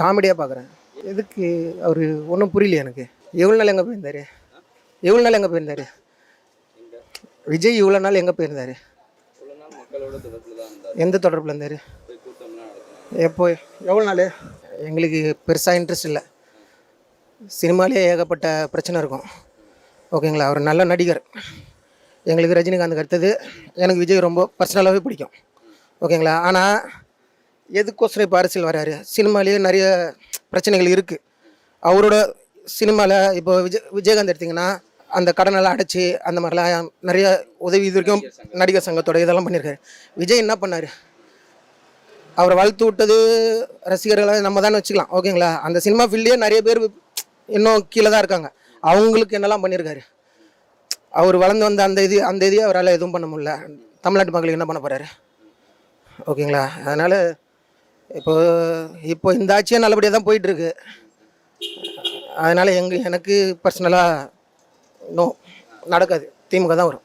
காமெடியாக பார்க்குறேன். எதுக்கு அவர் ஒன்றும் புரியல எனக்கு. எவ்வளோ நாள் எங்கே போயிருந்தார்? எவ்வளோ நாள் எங்கே போயிருந்தார்? விஜய் இவ்வளோ நாள் எங்கே போயிருந்தார்? எந்த தொடர்பில் இருந்தார்? எப்போ? எவ்வளோ நாள்? எங்களுக்கு பெருசாக இன்ட்ரெஸ்ட் இல்லை. சினிமாலே ஏகப்பட்ட பிரச்சனை இருக்கும். ஓகேங்களா? அவர் நல்ல நடிகர். எங்களுக்கு ரஜினிகாந்துக்கு அடுத்தது எனக்கு விஜய் ரொம்ப பர்சனலாகவே பிடிக்கும். ஓகேங்களா? ஆனால் எதுக்கோசரம் இப்போ அரசியல் வராரு? சினிமாலேயே நிறைய பிரச்சனைகள் இருக்குது. அவரோட சினிமாவில் இப்போ விஜயகாந்த் எடுத்திங்கன்னா அந்த கடனெல்லாம் அடைச்சி அந்த மாதிரிலாம் நிறைய உதவி இது வரைக்கும் நடிகர் சங்கத்தோட இதெல்லாம் பண்ணியிருக்காரு. விஜய் என்ன பண்ணார்? அவரை வளர்த்து விட்டது ரசிகர்களை நம்ம தான் வச்சுக்கலாம். ஓகேங்களா? அந்த சினிமா ஃபீல்ட்லேயே நிறைய பேர் இன்னும் கீழே தான் இருக்காங்க. அவங்களுக்கு என்னெல்லாம் பண்ணியிருக்காரு? அவர் வளர்ந்து வந்த அந்த இதையே அவரால் எதுவும் பண்ண முடியல. தமிழ்நாட்டு மக்களுக்கு என்ன பண்ண போகிறாரு? ஓகேங்களா? அதனால் இப்போ இந்த ஆட்சியே நல்லபடியாக தான் போயிட்டுருக்கு. அதனால் எனக்கு பர்சனலாக நடக்காது. திமுக தான் வரும்.